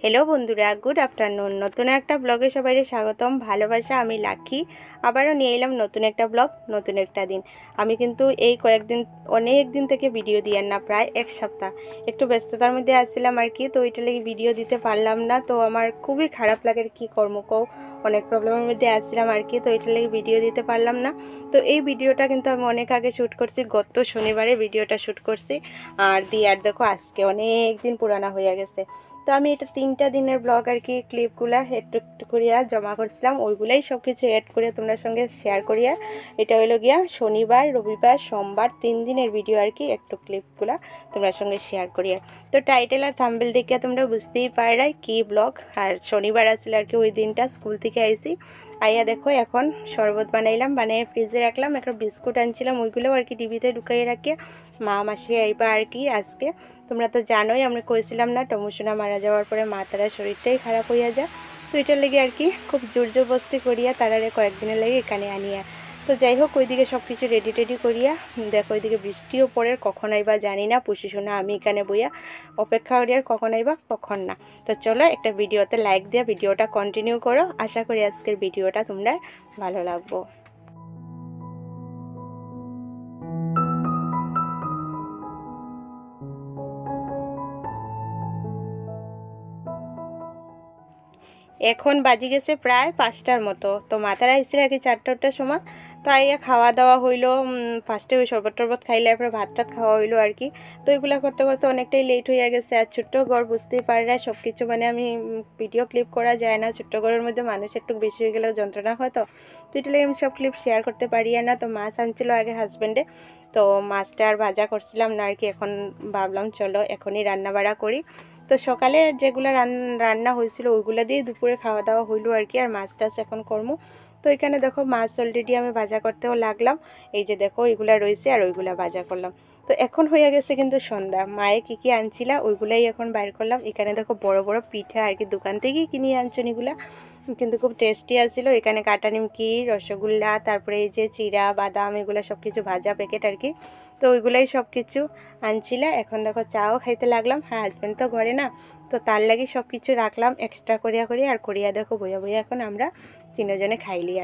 Hello बंधुरा good afternoon नतून एक ब्लगे सबाई स्वागतम भालोबासा आमी लाकी आबारो निये एलाम नतून एक ब्लग नतून एक दिन। आमी किन्तु एई कयेकदिन अनेक दिन थेके भिडियो दियार ना प्राय एक सप्ताह एकटु व्यस्ततार मध्य आछिलाम आर कि, तो ओइटार लागि भिडियो दिते पारलाम ना। तो आमार खुबই खाराप लागे कि कर्म कও अनेक प्रॉब्लेमेर मध्य आछिलाम आर कि, तो ओइटार लागि भिडियो दिते पारलाम ना। तो এই ভিডিওটা কিন্তু আমি অনেক আগে শুট করছি, গত শনিবারে ভিডিওটা শুট করছি আর দিয়ার দেখো আজকে অনেক দিন পুরানা হয়ে গেছে। তো আমি এটা 3টা দিনের ব্লগ আর কি ক্লিপগুলা একটু একটু করিয়া জমা করছিলাম, ওইগুলাই সব কিছু অ্যাড করে তোমার সঙ্গে শেয়ার করিয়া এটা হলো গিয়া শনিবার রবিবার সোমবার 3 দিনের ভিডিও আর কি একটু ক্লিপগুলা তোমার সঙ্গে শেয়ার করিয়া। তো টাইটেল আর থাম্বনেল দেখে তোমরা বুঝতেই পারলাই কি ব্লগ। আর শনিবার আসলে আর কি ওই দিনটা স্কুল থেকে আইছি, আইয়া দেখো এখন শরবত বানাইলাম, বানিয়ে ফ্রিজে রাখলাম। একটা বিস্কুট আনছিলাম ওইগুলোও আর কি টিভিতে ঢুকাইয়ে রাখিয়া মা মাসি আইবা আর কি আজকে। তোমরা তো জানোই আমরা কইছিলাম না টমুসোনা মারা যাওয়ার পরে মা তারা শরীরটাই খারাপ হইয়া যায়, তো এটার লেগে আর কি খুব জোর জবরদস্তি করিয়া তারারে কয়েকদিনের লেগে এখানে আনিয়া। তো যাই হোক ওইদিকে সব কিছু রেডি টেডি করিয়া দেখো ওইদিকে বৃষ্টিও পড়ে, কখন আইবা জানি না। পুষি শোনা আমি এখানে বইয়া অপেক্ষা করি আর কখন আইবা কখন না। তো চলো একটা ভিডিওতে লাইক দিয়া ভিডিওটা কন্টিনিউ করো, আশা করি আজকের ভিডিওটা তোমরা ভালো লাগবো। এখন বাজি গেছে প্রায় 5টার মতো। তো মাতারা আইছিল আর কি 4টার সময়, তো আইয়া খাওয়া দাওয়া হইলো। ফার্স্টে ওই শরবত টরবত খাইলে এরপরে ভাত টাত খাওয়া হইলো আর কি। তো এগুলো করতে করতে অনেকটাই লেট হয়ে গেছে। আর ছোট্ট ঘর বুঝতেই পারে সব কিছু মানে আমি ভিডিও ক্লিপ করা যায় না, ছোট্ট ঘরের মধ্যে মানুষ একটু বেশি হয়ে গেলেও যন্ত্রণা হয়, তো এটা লাগে আমি সব ক্লিপ শেয়ার করতে পারি না। তো মাছ আনছিল আগে হাজব্যান্ডে, তো মাছটা আর ভাজা করছিলাম না আর কি। এখন ভাবলাম চলো এখনই রান্না বাড়া করি। তো সকালে যেগুলো রান্না হয়েছিল ওইগুলো দিয়ে দুপুরে খাওয়া দাওয়া হইলো আর কি। আর মাছ টাছ এখন করবো। তো এখানে দেখো মাছ অলরেডি আমি ভাজা করতেও লাগলাম, এই যে দেখো এইগুলা রয়েছে আর ওইগুলা ভাজা করলাম। তো এখন হয়ে গেছে কিন্তু সন্ধ্যা। মায়ে কী কী আনছিলা ওইগুলাই এখন বাইর করলাম। এখানে দেখো বড় বড় পিঠা আর কি দোকান থেকেই কিনে আনছেন এগুলা, কিন্তু খুব টেস্টি আসছিল। এখানে কাটা নিমকি রসগোল্লা তারপরে এই যে চিড়া বাদাম এগুলো সব কিছু ভাজা প্যাকেট আর কি। তো ওইগুলাই সব কিছু আনছিলা। এখন দেখো চাও খাইতে লাগলাম। আর হাজব্যান্ড তো ঘরে না, তো তার লাগি সব কিছু রাখলাম এক্সট্রা করিয়া করিয়া। আর করিয়া দেখো বইয়া বইয়া এখন আমরা তিনজনে খাইলি।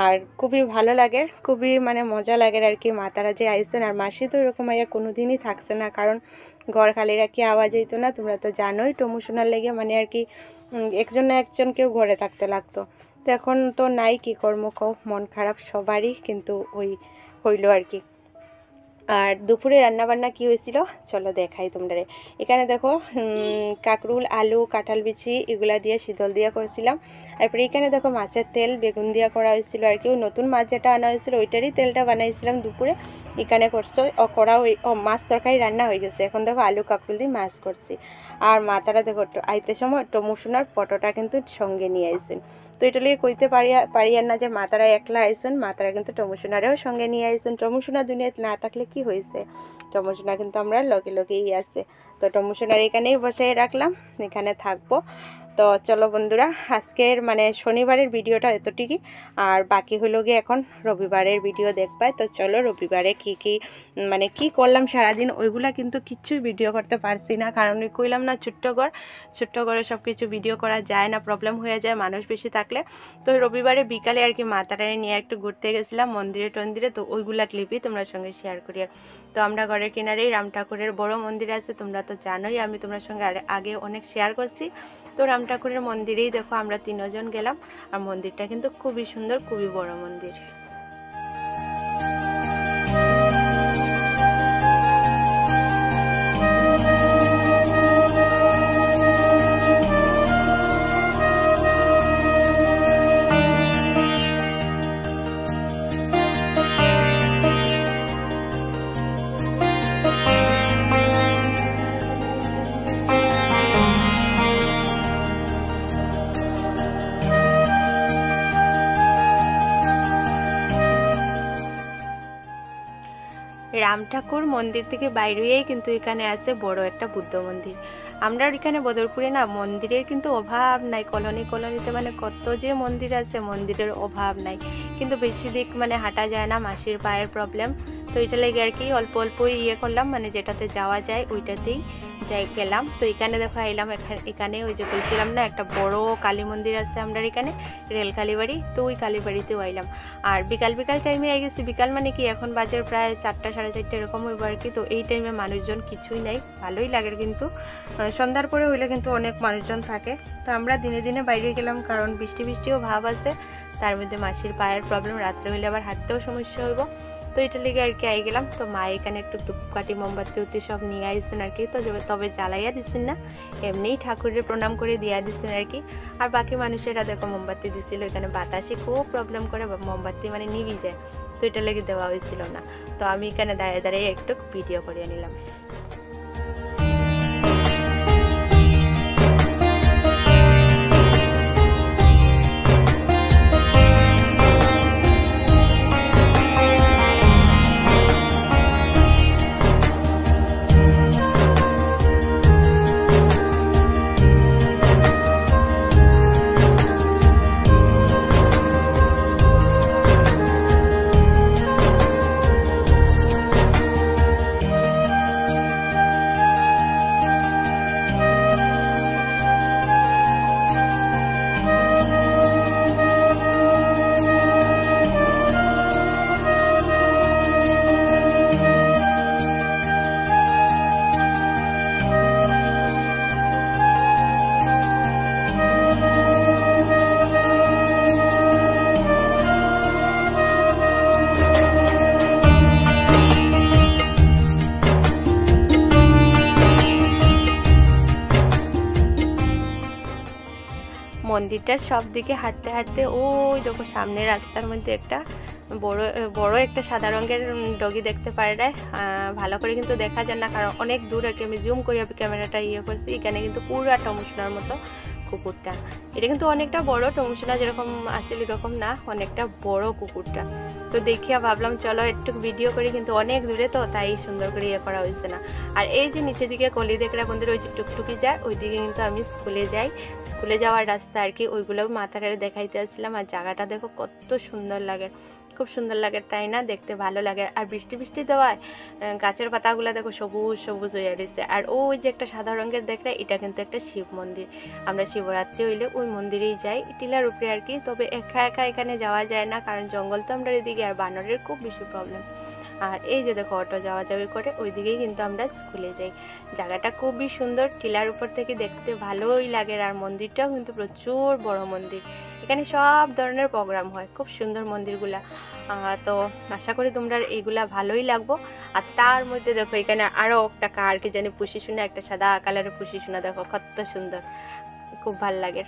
আর খুবই ভালো লাগে, খুবই মানে মজা লাগে আর কি। মাতারা যে আইসেন আর মাসি তো এরকম আইয়া কোনো দিনই থাকছে না, কারণ ঘর খালি রাখি আওয়াজ হইতো না। তোমরা তো জানোই টমুসোনার লেগে মানে আর কি একজন না একজন কেউ ঘরে থাকতে লাগতো। তো এখন তো নাই, কি কর্ম কও, মন খারাপ সবারই, কিন্তু ওই হইলো আর কি। আর দুপুরে রান্নাবান্না কী হয়েছিল চলো দেখাই তোমরা। এখানে দেখো কাকরুল আলু কাঁঠাল বিচি এগুলা দিয়ে শীতল দিয়ে করছিলাম। তারপরে এখানে দেখো মাছের তেল বেগুন দিয়া করা হয়েছিল আর কি। নতুন মাছ যেটা আনা হয়েছিল ওইটারই তেলটা বানাইছিলাম দুপুরে। এখানে করছো করা মাছ তরকারি রান্না হয়ে গেছে। এখন দেখো আলু কাকরুল দিয়ে মাছ করছি। আর মাতারা দেখো আইতে সময় টমুসোনার ফটোটা কিন্তু সঙ্গে নিয়ে আইসেন। তো এটা লিয়ে কইতে পারিয়ার না যে মাতারা একলা আইসেন, মাতারা কিন্তু টমুসোনারেও সঙ্গে নিয়ে আইসেন। টমুসোনা দুনিয়াতে না থাকলে কি হয়েছে, টমুসোনা কিন্তু আমরা লগে লগেই আছে। তো টমুসোনার এখানেই বসাই রাখলাম, এখানে থাকবো। তো চলো বন্ধুরা আজকের মানে শনিবারের ভিডিওটা এতটুকুই, আর বাকি হলো গিয়ে এখন রবিবারের ভিডিও দেখবাই। তো চলো রবিবারে কি মানে কি করলাম সারাদিন ওইগুলা কিন্তু কিচ্ছুই ভিডিও করতে পারছি না, কারণ ওই কইলাম না ছোট্ট ঘরে সব কিছু ভিডিও করা যায় না, প্রবলেম হয়ে যায় মানুষ বেশি থাকলে। তো রবিবারে বিকালে আর কি মাতারারে নিয়ে একটু ঘুরতে গেছিলাম মন্দিরে টন্দিরে, তো ওইগুলা ক্লিপই তোমরা সঙ্গে শেয়ার করি। তো আমরা ঘরের কিনারেই রাম ঠাকুরের বড় মন্দির আছে, তোমরা তো জানোই, আমি তোমার সঙ্গে আগে অনেক শেয়ার করছি। তো রাম ঠাকুরের মন্দিরেই দেখো আমরা 3 জন গেলাম। আর মন্দিরটা কিন্তু খুবই সুন্দর, খুবই বড় মন্দির। রাম ঠাকুর মন্দির থেকে বাইরে হয়েই কিন্তু এখানে আছে বড় একটা বুদ্ধ মন্দির। আমরা এখানে বদরপুরে না মন্দিরের কিন্তু অভাব নাই, কলোনিতে মানে কত যে মন্দির আছে, মন্দিরের অভাব নাই, কিন্তু বেশি দিক মানে হাঁটা যায় না, মাসির পায়ের প্রবলেম। তো এটা লেগে আর কি অল্প অল্পই ইয়ে করলাম, মানে যেটাতে যাওয়া যায় ওইটাতেই যাই গেলাম। তো এখানে দেখো আইলাম, এখানে ওই যে বলছিলাম না একটা বড় কালী মন্দির আছে আমরা এখানে রেল কালীবাড়ি, তো ওই কালীবাড়িতেও আইলাম। আর বিকাল টাইমে আই গেছি, বিকাল মানে কি এখন বাজে প্রায় 4টা 4:30 এরকম হইব আর কি। তো এই টাইমে মানুষজন কিছুই নাই, ভালোই লাগে কিন্তু। সন্ধ্যার পরে হইলে কিন্তু অনেক মানুষজন থাকে। তো আমরা দিনে দিনে বাইরে গেলাম, কারণ বৃষ্টিও ভাব আছে, তার মধ্যে মাসির পায়ের প্রবলেম, রাত্রে হইলে আবার হাঁটতেও সমস্যা হইব। তো এটা লেগে আর কি আই গেলাম। তো মা এখানে একটু ধূপকাঠি মোমবাতি সব নিয়ে আইসেন আর কি। তো তবে জ্বালাইয়া দিচ্ছেন না, এমনিই ঠাকুরের প্রণাম করে দিয়া দিচ্ছেন আর কি। আর বাকি মানুষেরা দেখো মোমবাতি দিছিল, এখানে বাতাসে খুব প্রবলেম করে, মোমবাতি মানে নিভি যায়, তো এটা লেগে দেওয়া হয়েছিল না। তো আমি এখানে দাঁড়িয়ে দাঁড়িয়ে একটু ভিডিও করে নিলাম। মন্দিরটার সব দিকে হাঁটতে হাঁটতে ওই দেখো সামনে রাস্তার মধ্যে একটা বড় একটা সাদা রঙের ডগি দেখতে পারে না, ভালো করে কিন্তু দেখা যায় না, কারণ অনেক দূর আর কি আমি জুম করে ক্যামেরাটা ইয়ে করছি। এখানে কিন্তু পুরো টমসোনার মতো কুকুরটা, এটা কিন্তু অনেকটা বড়, টমসোনা যেরকম আসলে এরকম না, অনেকটা বড় কুকুরটা। তো দেখিয়া ভাবলাম চলো একটু ভিডিও করি, কিন্তু অনেক দূরে তো তাই সুন্দর করে ইয়ে করা হয়েছে না। আর এই যে নিচের দিকে কলি দেখরা বন্ধুরা ওই যে টুকটুকি যায়, ওইদিকে কিন্তু আমি স্কুলে যাই, স্কুলে যাওয়ার রাস্তা আর কি, ওইগুলো মাথাটারে দেখাইতে আসছিলাম। আর জায়গাটা দেখো কত সুন্দর লাগে, খুব সুন্দর লাগে তাই না, দেখতে ভালো লাগে। আর বৃষ্টি দেওয়ায় গাছের পাতাগুলো দেখো সবুজ হয়ে রয়েছে। আর ওই যে একটা সাদা রঙের দেখলে, এটা কিন্তু একটা শিব মন্দির, আমরা শিবরাত্রি হইলে ওই মন্দিরেই যাই, টিলার উপরে আর কি। তবে একা এখানে যাওয়া যায় না, কারণ জঙ্গল তো আমরা এদিকে, আর বানরের খুব বেশি প্রবলেম। আর এই যে দেখো অটো যাওয়াজাওয়ি করে ওইদিকেই কিন্তু আমরা স্কুলে যাই। জায়গাটা খুবই সুন্দর, টিলার উপর থেকে দেখতে ভালোই লাগে। আর মন্দিরটাও কিন্তু প্রচুর বড় মন্দির, এখানে সব ধরনের প্রোগ্রাম হয়, খুব সুন্দর মন্দিরগুলা। তো আশা করি তোমরা এইগুলা ভালোই লাগবো। আর তার মধ্যে দেখো এখানে আরো একটা কার কি জানি পুষি শোনা, একটা সাদা কালারের পুষি শোনা, দেখো কত সুন্দর, খুব ভাল লাগে।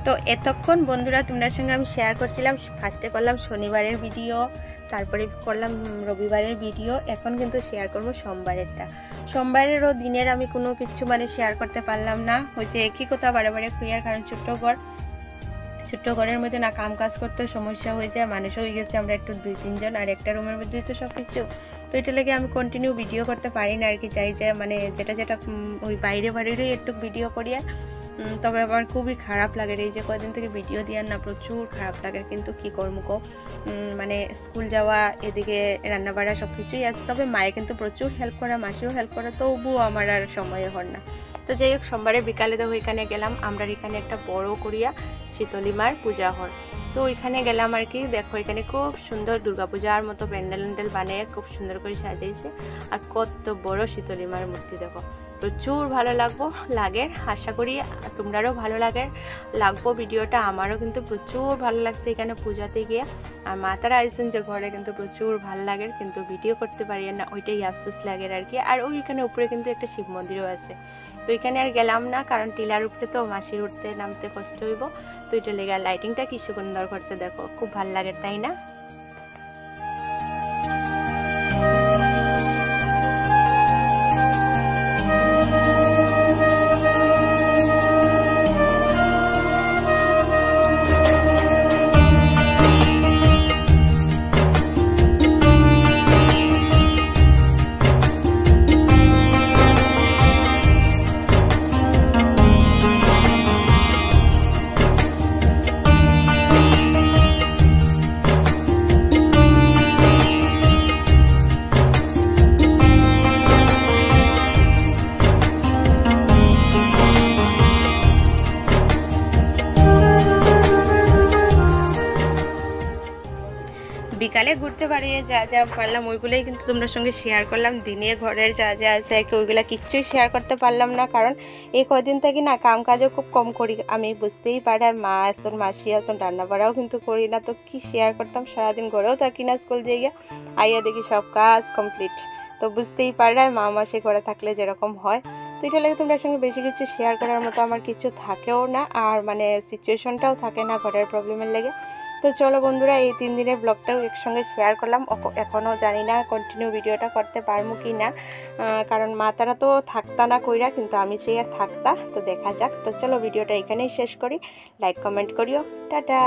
তো এতক্ষণ বন্ধুরা তোমাদের সঙ্গে আমি শেয়ার করছিলাম, ফার্স্টে করলাম শনিবারের ভিডিও, তারপরে করলাম রবিবারের ভিডিও, এখন কিন্তু শেয়ার করব সোমবারেরটা। সোমবারেরও দিনের আমি কোনো কিছু মানে শেয়ার করতে পারলাম না, ওই যে একই কথা বারে খুঁয়ার, কারণ ছোট্ট ঘরের মধ্যে না কাম কাজ করতে সমস্যা হয়ে যায়, মানুষ হয়ে গেছে আমরা একটু 2-3 জন, আর একটা রুমের মধ্যে তো সব কিছু, তো এটা লেগে আমি কন্টিনিউ ভিডিও করতে পারি না আর কি। চাই যে মানে যেটা ওই বাইরেই একটু ভিডিও করি। তবে আমার খুবই খারাপ লাগে, এই যে কদিন থেকে ভিডিও দেওয়ার না প্রচুর খারাপ লাগে, কিন্তু কি করবো মানে স্কুল যাওয়া, এদিকে রান্নাবাড়া সব কিছুই আছে। তবে মায়ে কিন্তু প্রচুর হেল্প করে, মাসিও হেল্প করে, তবুও আমার আর সময় হল না। তো যাই হোক সোমবারে বিকালে দেখো এখানে গেলাম, আমরা এখানে একটা বড় করিয়া শীতলী মার পূজা হয়, তো ওইখানে গেলাম আর কি। দেখো এখানে খুব সুন্দর দুর্গাপূজার মতো প্যান্ডেল বানিয়ে খুব সুন্দর করে সাজাইছে, আর কত বড় শীতলী মার মূর্তি দেখো, প্রচুর ভালো লাগে। আশা করি তোমরাও ভালো লাগবো ভিডিওটা, আমারও কিন্তু প্রচুর ভালো লাগছে এখানে পূজাতে গিয়ে। আর মাতারা আইসেন যে ঘরে কিন্তু প্রচুর ভালো লাগে, কিন্তু ভিডিও করতে পারি না, ওইটাই আফসোস লাগে আর কি। আর ওইখানে উপরে কিন্তু একটা শিব মন্দিরও আছে, তো এখানে আর গেলাম না, কারণ টিলার উপরে তো মাসির উঠতে নামতে কষ্ট হইব। তো এটা লেগে লাইটিংটা কি সুন্দর করছে দেখো, খুব ভালো লাগে তাই না। বিকালে ঘুরতে বেরিয়ে যা যা পারলাম ওইগুলোই কিন্তু তোমাদের সঙ্গে শেয়ার করলাম। দিনে ঘরের যা যা আছে আর কি ওইগুলো কিচ্ছুই শেয়ার করতে পারলাম না, কারণ এই কদিন থেকে না কাম কাজও খুব কম করি আমি, বুঝতেই পারে। মা আসুন মাসি আসুন রান্না বাড়াও কিন্তু করি না, তো কি শেয়ার করতাম, সারাদিন ঘরেও থাকি না, স্কুল যাইয়া আইয়া দেখি সব কাজ কমপ্লিট। তো বুঝতেই পারে মা মাসি ঘরে থাকলে যেরকম হয়। তো এটা লাগে তোমাদের সঙ্গে বেশি কিছু শেয়ার করার মতো আমার কিছু থাকেও না, আর মানে সিচুয়েশনটাও থাকে না ঘরের প্রবলেমের লেগে। তো চলো বন্ধুরা, এই 3 দিনের ব্লগটাও একসঙ্গে শেয়ার করলাম। এখনও জানি না কন্টিনিউ ভিডিওটা করতে পারবো কি না, কারণ মা তারা তো থাকতা না কইরা, কিন্তু আমি সেই আর থাকতা, তো দেখা যাক। তো চলো ভিডিওটা এখানেই শেষ করি, লাইক কমেন্ট করিও, টাটা।